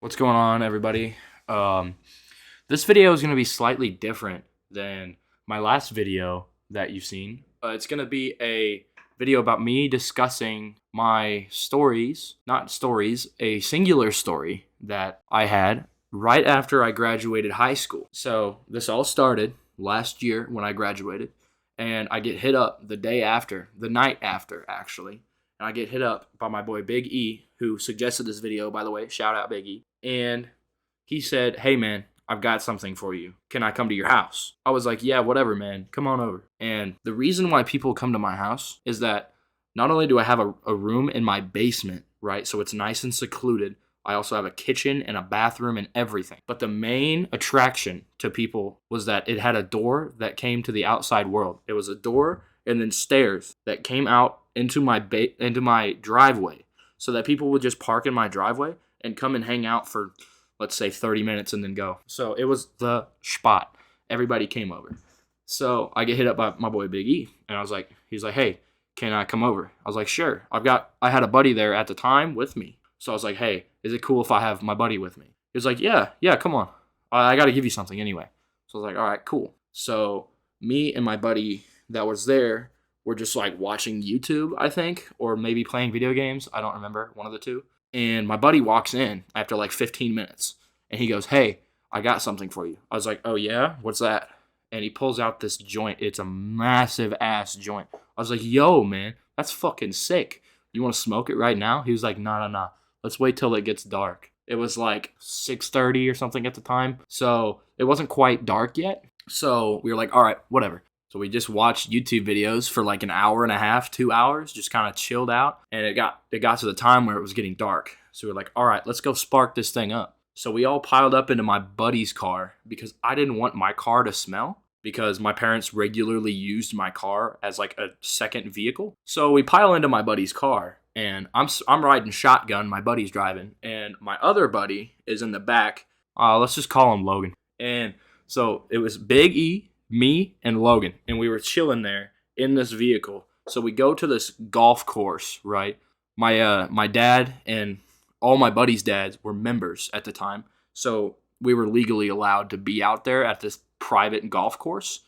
What's going on, everybody? Um, this video is going to be slightly different than my last video that you've seen. It's going to be a video about me discussing my stories, not stories, a singular story that I had right after I graduated high school. So this all started last year when I graduated, and I get hit up the day after, the night after, actually. And I get hit up by my boy Big E, who suggested this video, by the way. Shout out Big E. And he said, "Hey man, I've got something for you. Can I come to your house?" I was like, "Yeah, whatever, man. Come on over." And the reason why people come to my house is that not only do I have a room in my basement, right? So it's nice and secluded. I also have a kitchen and a bathroom and everything. But the main attraction to people was that it had a door that came to the outside world. It was a door and then stairs that came out into my driveway, so that people would just park in my driveway and come and hang out for, let's say, 30 minutes and then go. So it was the spot. Everybody came over. So I get hit up by my boy Big E, and he's like, "Hey, can I come over?" I was like, "Sure." I had a buddy there at the time with me. So I was like, "Hey, is it cool if I have my buddy with me?" He was like, "Yeah, come on. I got to give you something anyway." So I was like, "All right, cool." So me and my buddy that was there were just like watching YouTube, I think, or maybe playing video games. I don't remember, one of the two. And my buddy walks in after like 15 minutes and he goes, "Hey, I got something for you." I was like, "Oh yeah? What's that?" And he pulls out this joint. It's a massive ass joint. I was like, "Yo, man, that's fucking sick. You want to smoke it right now?" He was like, "Nah. Let's wait till it gets dark." It was like 6:30 or something at the time. So it wasn't quite dark yet. So we were like, "All right, whatever." So we just watched YouTube videos for like an hour and a half, 2 hours, just kind of chilled out. And it got to the time where it was getting dark. So we were like, "All right, let's go spark this thing up." So we all piled up into my buddy's car because I didn't want my car to smell, because my parents regularly used my car as like a second vehicle. So we pile into my buddy's car, and I'm riding shotgun, my buddy's driving, and my other buddy is in the back. Let's just call him Logan. And so it was Big E, me, and Logan, and we were chilling there in this vehicle. So we go to this golf course, right? My dad and all my buddies' dads were members at the time, so we were legally allowed to be out there at this private golf course.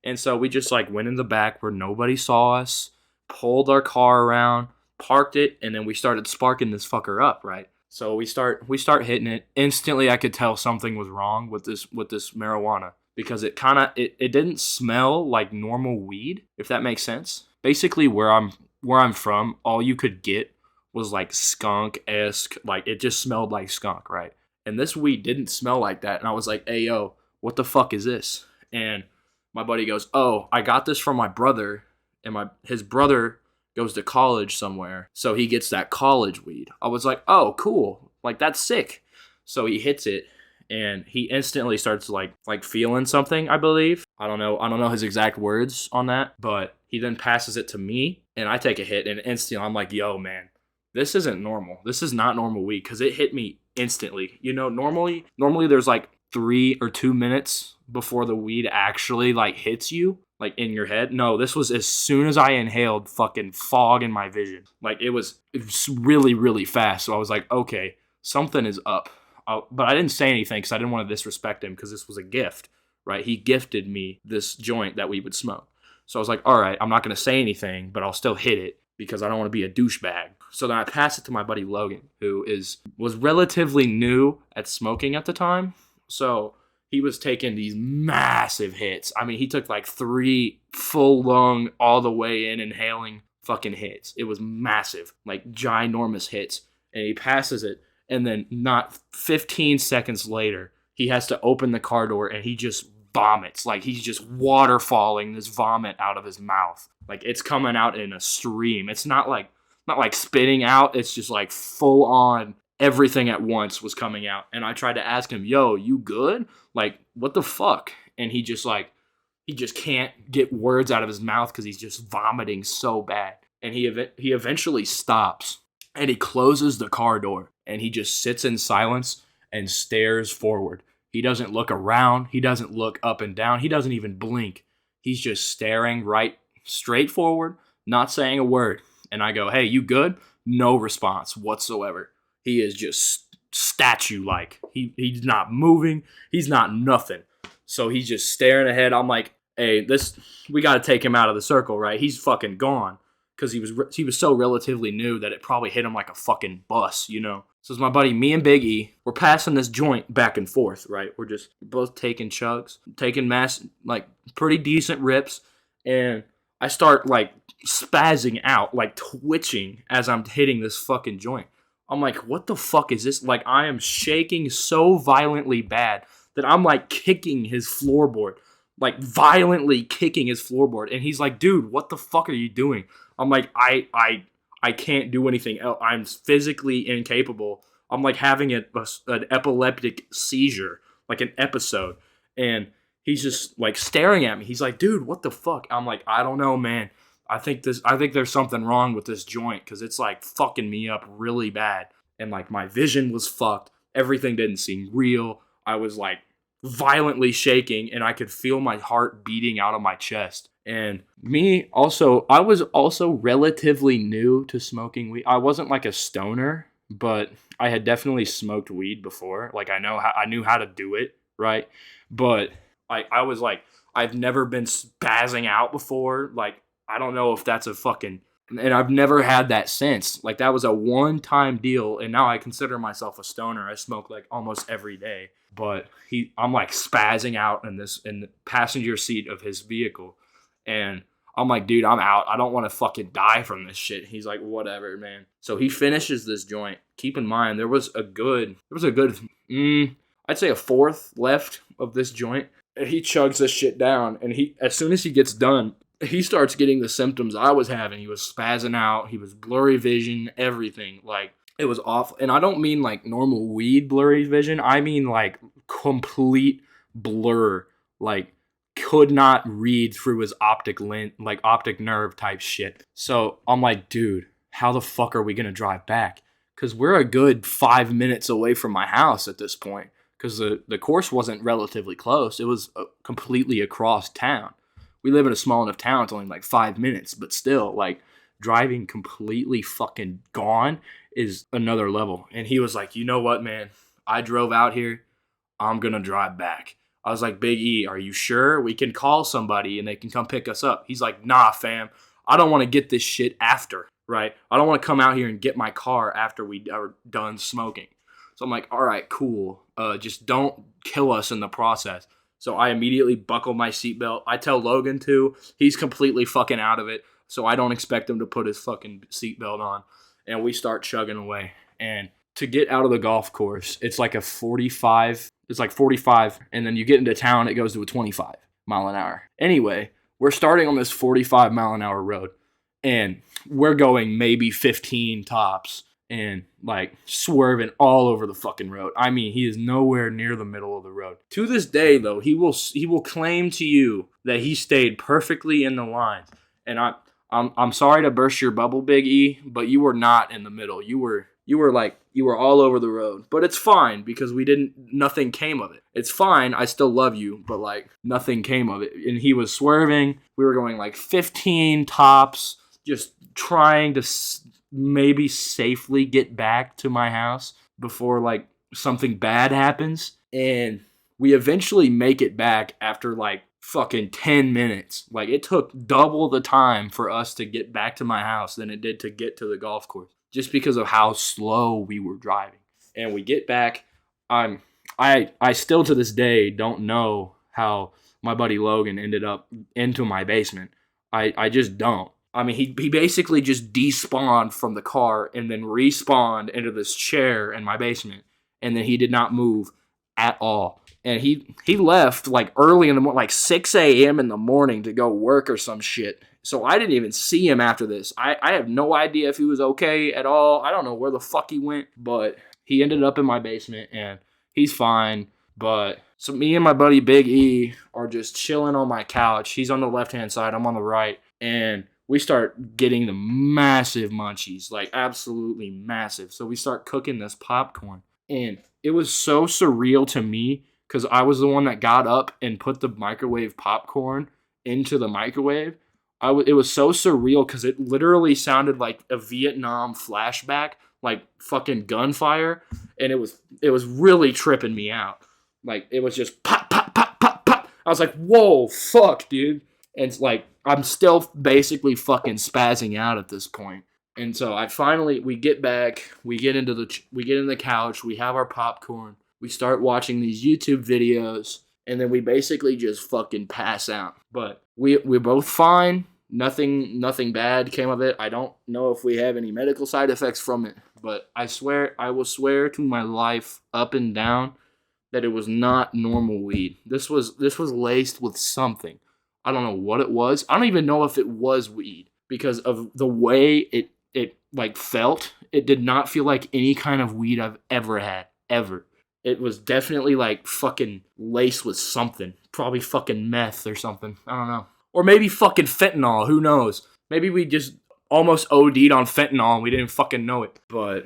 And so we just like went in the back where nobody saw us, pulled our car around, parked it, and then we started sparking this fucker up, right? So we start hitting it. Instantly I could tell something was wrong with this marijuana, because it didn't smell like normal weed, if that makes sense. Basically where I'm from, all you could get was like skunk-esque, like it just smelled like skunk, right? And this weed didn't smell like that. And I was like, "Hey yo, what the fuck is this?" And my buddy goes, "Oh, I got this from my brother, and his brother goes to college somewhere, so he gets that college weed." I was like, "Oh, cool. Like that's sick." So he hits it, and he instantly starts like feeling something, I believe. I don't know his exact words on that, but he then passes it to me, and I take a hit, and instantly I'm like, "Yo, man, this isn't normal. This is not normal weed," because it hit me instantly. Normally there's like 3 or 2 minutes before the weed actually like hits you, like in your head. No, this was as soon as I inhaled, fucking fog in my vision. Like it was really really fast. So I was like, okay, something is up. But I didn't say anything because I didn't want to disrespect him, because this was a gift, right? He gifted me this joint that we would smoke. So I was like, all right, I'm not going to say anything, but I'll still hit it because I don't want to be a douchebag. So then I pass it to my buddy Logan, who was relatively new at smoking at the time. So he was taking these massive hits. I mean, he took like 3 full lung all the way in, inhaling fucking hits. It was massive, like ginormous hits. And he passes it, and then not 15 seconds later, he has to open the car door and he just vomits. Like he's just waterfalling this vomit out of his mouth. Like it's coming out in a stream. It's not like spitting out. It's just like full on everything at once was coming out. And I tried to ask him, "Yo, you good? Like, what the fuck?" And he just can't get words out of his mouth because he's just vomiting so bad. And he eventually stops, and he closes the car door, and he just sits in silence and stares forward. He doesn't look around. He doesn't look up and down. He doesn't even blink. He's just staring right straight forward, not saying a word. And I go, "Hey, you good?" No response whatsoever. He is just statue like. He's not moving. He's not nothing. So he's just staring ahead. I'm like, hey, we got to take him out of the circle, right? He's fucking gone. Because he was so relatively new that it probably hit him like a fucking bus, you know? So it's my buddy, me and Big E, we're passing this joint back and forth, right? We're just both taking chugs, taking like pretty decent rips, and I start like spazzing out, like twitching as I'm hitting this fucking joint. I'm like, what the fuck is this? Like, I am shaking so violently bad that I'm like kicking his floorboard, like violently kicking his floorboard. And he's like, dude, what the fuck are you doing? I'm like, I can't do anything else. I'm physically incapable. I'm like having an epileptic seizure, like an episode. And he's just like staring at me. He's like, dude, what the fuck? I'm like, I don't know, man. I think there's something wrong with this joint because it's like fucking me up really bad. And like my vision was fucked. Everything didn't seem real. I was like violently shaking and I could feel my heart beating out of my chest. And I was also relatively new to smoking weed. I wasn't like a stoner, but I had definitely smoked weed before. Like I knew how to do it, right? But I was like, I've never been spazzing out before. Like, I don't know if that's and I've never had that since. Like, that was a one-time deal, and now I consider myself a stoner. I smoke like almost every day. But I'm like spazzing out in the passenger seat of his vehicle. And I'm like, dude, I'm out. I don't want to fucking die from this shit. He's like, whatever, man. So he finishes this joint. Keep in mind, there was a good, I'd say a fourth left of this joint. And he chugs this shit down. And as soon as he gets done, he starts getting the symptoms I was having. He was spazzing out. He was blurry vision, everything. Like, it was awful. And I don't mean like normal weed blurry vision. I mean like complete blur. Like, could not read through his optic nerve type shit. So I'm like, dude, how the fuck are we gonna drive back? Because we're a good 5 minutes away from my house at this point. Because the course wasn't relatively close. It was completely across town. We live in a small enough town. It's only like 5 minutes. But still, like, driving completely fucking gone is another level. And he was like, you know what, man? I drove out here. I'm gonna drive back. I was like, Big E, are you sure? We can call somebody and they can come pick us up. He's like, nah, fam. I don't want to get this shit after, right? I don't want to come out here and get my car after we are done smoking. So I'm like, all right, cool. Just don't kill us in the process. So I immediately buckle my seatbelt. I tell Logan to. He's completely fucking out of it. So I don't expect him to put his fucking seatbelt on. And we start chugging away. And to get out of the golf course, it's like 45, and then you get into town, it goes to a 25 mile an hour. Anyway, we're starting on this 45 mile an hour road, and we're going maybe 15 tops, and like swerving all over the fucking road. I mean, he is nowhere near the middle of the road. To this day, though, he will claim to you that he stayed perfectly in the lines, and I'm sorry to burst your bubble, Big E, but you were not in the middle. You were all over the road. But it's fine because nothing came of it. It's fine. I still love you, but like nothing came of it. And he was swerving. We were going like 15 tops, just trying to maybe safely get back to my house before like something bad happens. And we eventually make it back after like fucking 10 minutes. Like, it took double the time for us to get back to my house than it did to get to the golf course, just because of how slow we were driving. And we get back. I still to this day don't know how my buddy Logan ended up into my basement. I just don't. I mean, he basically just despawned from the car and then respawned into this chair in my basement. And then he did not move at all. And he left like early in the morning, like 6 a.m. in the morning to go work or some shit. So I didn't even see him after this. I have no idea if he was okay at all. I don't know where the fuck he went, but he ended up in my basement and he's fine. But so me and my buddy Big E are just chilling on my couch. He's on the left-hand side, I'm on the right. And we start getting the massive munchies, like absolutely massive. So we start cooking this popcorn. And it was so surreal to me because I was the one that got up and put the microwave popcorn into the microwave. It was so surreal because it literally sounded like a Vietnam flashback, like fucking gunfire, and it was really tripping me out. Like it was just pop pop pop pop pop. I was like, whoa, fuck, dude. And it's like I'm still basically fucking spazzing out at this point. And so we get back, we get in the couch, we have our popcorn, we start watching these YouTube videos, and then we basically just fucking pass out. But we're both fine. Nothing bad came of it. I don't know if we have any medical side effects from it, but I will swear to my life up and down that it was not normal weed. This was laced with something. I don't know what it was. I don't even know if it was weed because of the way it like felt. It did not feel like any kind of weed I've ever had, ever. It was definitely like fucking laced with something. Probably fucking meth or something. I don't know. Or maybe fucking fentanyl. Who knows? Maybe we just almost OD'd on fentanyl and we didn't fucking know it. But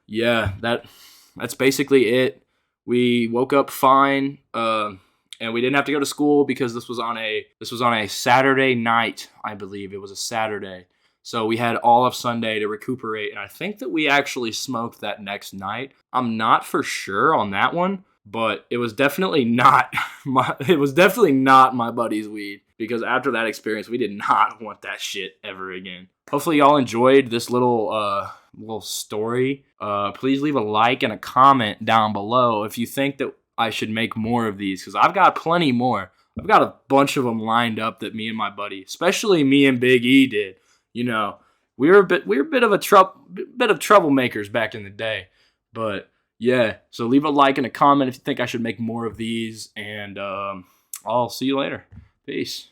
yeah, that's basically it. We woke up fine, and we didn't have to go to school because this was on a Saturday night, I believe. It was a Saturday. So we had all of Sunday to recuperate, and I think that we actually smoked that next night. I'm not for sure on that one, but it was definitely not my buddy's weed, because after that experience, we did not want that shit ever again. Hopefully y'all enjoyed this little story. Please leave a like and a comment down below if you think that I should make more of these, because I've got plenty more. I've got a bunch of them lined up that me and my buddy, especially me and Big E, did. You know, we were a bit of troublemakers back in the day. But yeah, so leave a like and a comment if you think I should make more of these, and I'll see you later. Peace.